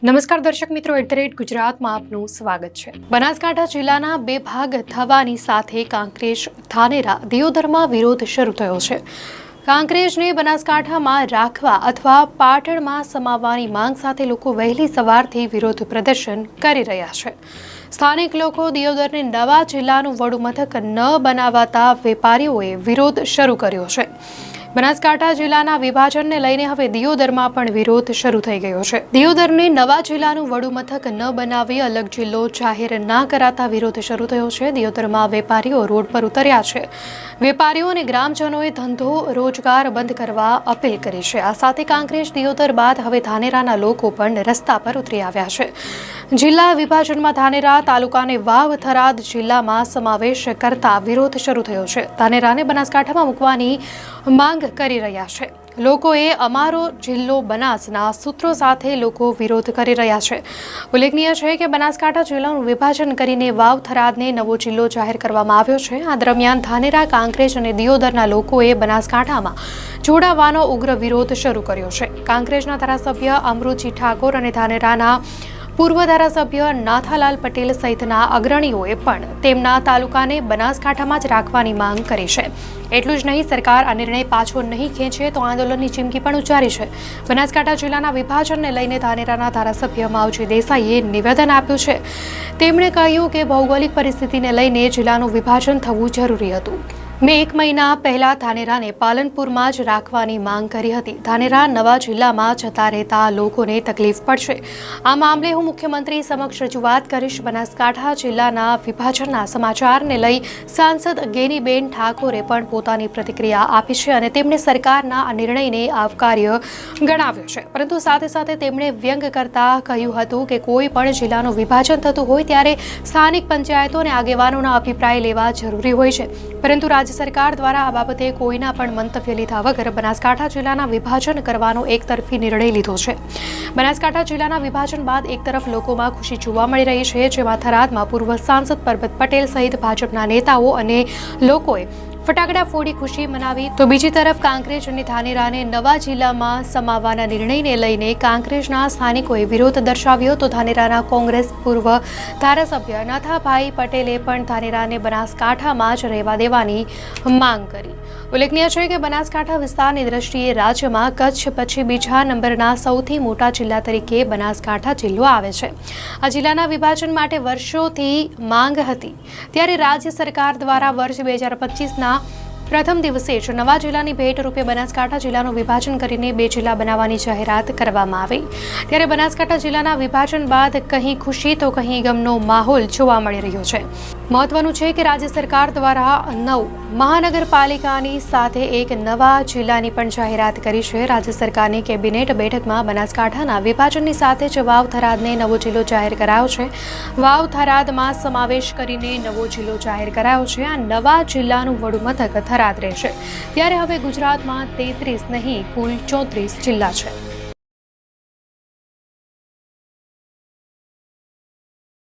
નમસ્કાર દર્શક મિત્રો, @ગુજરાતમાં આપનું સ્વાગત છે। બનાસકાંઠા જિલ્લાના બે ભાગ થવાની સાથે કાંકરેજ, ધાનેરા, દિયોદરમાં વિરોધ શરૂ થયો છે। કાંકરેજને બનાસકાંઠામાં રાખવા અથવા પાટણમાં સમાવવાની માંગ સાથે લોકો વહેલી સવારથી વિરોધ પ્રદર્શન કરી રહ્યા છે। સ્થાનિક લોકો દિયોદરને નવા જિલ્લાનું વડું મથક ન બનાવતા વેપારીઓએ વિરોધ શરૂ કર્યો છે। બનાસકાંઠા જિલ્લાના વિભાજનને લઈને હવે દિયોદરમાં પણ વિરોધ શરૂ થઈ ગયો છે। દિયોદરને નવા જિલ્લાનું વડું મથક ન બનાવી અલગ જિલ્લો જાહેર ના કરાતા વિરોધ શરૂ થયો છે। દિયોદરમાં વેપારીઓ રોડ પર ઉતર્યા છે। વેપારીઓ અને ગ્રામજનોએ ધંધો રોજગાર બંધ કરવા અપીલ કરી છે। આ સાથે કાંકરેજ, દિયોદર બાદ હવે ધાનેરાના લોકો પણ રસ્તા પર ઉતરી આવ્યા છે। જિલ્લા વિભાજનમાં ધાનેરા તાલુકાને વાવ થરાદ જિલ્લામાં સમાવેશ કરતા વિરોધ શરૂ થયો છે। ધાનેરાને બનાસકાંઠામાં મૂકવાની માંગ કરી રહ્યા છે। લોકોએ અમારો જિલ્લો બનાસના સૂત્રો સાથે લોકો વિરોધ કરી રહ્યા છે। ઉલ્લેખનીય છે કે બનાસકાંઠા જિલ્લાનું વિભાજન કરીને વાવ થરાદને નવો જિલ્લો જાહેર કરવામાં આવ્યો છે। આ દરમિયાન ધાનેરા, કાંકરેજ અને દિયોદરના લોકોએ બનાસકાંઠામાં જોડાવાનો ઉગ્ર વિરોધ શરૂ કર્યો છે। કાંકરેજના ધારાસભ્ય અમૃતજી ઠાકોર અને ધાનેરાના પૂર્વ ધારાસભ્ય નાથાલાલ પટેલ સહિતના અગ્રણીઓએ પણ તેમના તાલુકાને બનાસકાંઠામાં જ રાખવાની માંગ કરી છે। એટલું જ નહીં, સરકાર આ નિર્ણય પાછો નહીં ખેંચે તો આંદોલનની ચીમકી પણ ઉચ્ચારી છે। બનાસકાંઠા જિલ્લાના વિભાજનને લઈને ધાનેરાના ધારાસભ્ય માવજી દેસાઈએ નિવેદન આપ્યું છે। તેમણે કહ્યું કે ભૌગોલિક પરિસ્થિતિને લઈને જિલ્લાનું વિભાજન થવું જરૂરી હતું। મેં 1 મહિના પહેલા ધાનેરાને પાલનપુરમાં જ રાખવાની માંગ કરી હતી। ધાનેરા નવા જિલ્લામાં જતા રહેતા લોકોને તકલીફ પડશે। આ મામલે હું મુખ્યમંત્રી સમક્ષ રજૂઆત કરીશ। બનાસકાંઠા જિલ્લાના વિભાજનના સમાચારને લઈ સાંસદ ગેનીબેન ઠાકોરે પણ પોતાની પ્રતિક્રિયા આપી છે અને તેમણે સરકારના આ નિર્ણયને આવકાર્ય ગણાવ્યો છે। પરંતુ સાથે સાથે તેમણે વ્યંગ કરતા કહ્યું હતું કે કોઈ પણ જિલ્લાનું વિભાજન થતું હોય ત્યારે સ્થાનિક પંચાયતો અને આગેવાનોના અભિપ્રાય લેવા જરૂરી હોય છે, પરંતુ રાજ્ય સરકાર દ્વારા આ બાબતે કોઈના પણ મંતવ્ય લીધા વગર બનાસકાંઠા જિલ્લાના વિભાજન કરવાનો એકતરફી નિર્ણય લીધો છે। બનાસકાંઠા જિલ્લાના વિભાજન બાદ એક તરફ લોકોમાં ખુશી જોવા મળી રહી છે, જેમાં થરાદમાં પૂર્વ સાંસદ પરબત પટેલ સહિત ભાજપના નેતાઓ અને લોકોએ ફટાકડા ફોડી ખુશી મનાવી, તો બીજી તરફ કાંકરેજ અને ધાનેરાને નવા જિલ્લામાં સમાવવાના નિર્ણયને લઈને કાંકરેજના સ્થાનિકોએ વિરોધ દર્શાવ્યો, તો ધાનેરાના કોંગ્રેસ પૂર્વ ધારાસભ્ય નાથાભાઈ પટેલે પણ ધાનેરાને બનાસકાંઠામાં જ રહેવા દેવાની માંગ કરી। ઉલ્લેખનીય છે કે બનાસકાંઠા વિસ્તારની દ્રષ્ટિએ રાજ્યમાં કચ્છ પછી બીજા નંબરના સૌથી મોટા જિલ્લા તરીકે બનાસકાંઠા જિલ્લો આવે છે। આ જિલ્લાના વિભાજન માટે વર્ષોથી માંગ હતી, ત્યારે રાજ્ય સરકાર દ્વારા વર્ષ 2025ના પ્રથમ દિવસે જ નવા જિલ્લાની ભેટ રૂપે બનાસકાંઠા જિલ્લાનું વિભાજન કરીને 2 જિલ્લા બનાવવાની જાહેરાત કરવામાં આવી। ત્યારે બનાસકાંઠા જિલ્લાના વિભાજન બાદ કહી ખુશી તો કહી ગમનો માહોલ જોવા મળી રહ્યો છે। મહત્વનું છે કે રાજ્ય સરકાર દ્વારા 9 મહાનગરપાલિકાની સાથે એક નવા જિલ્લાની પણ જાહેરાત કરી છે। રાજ્ય સરકારની કેબિનેટ બેઠકમાં બનાસકાંઠાના વિભાજનની સાથે જ વાવ થરાદને નવો જિલ્લો જાહેર કરાયો છે। વાવ થરાદમાં સમાવેશ કરીને નવો જિલ્લો જાહેર કરાયો છે। આ નવા જિલ્લાનું વડું મથક થરાદ રહેશે। ત્યારે હવે ગુજરાતમાં 33 નહીં, કુલ 34 જિલ્લા છે।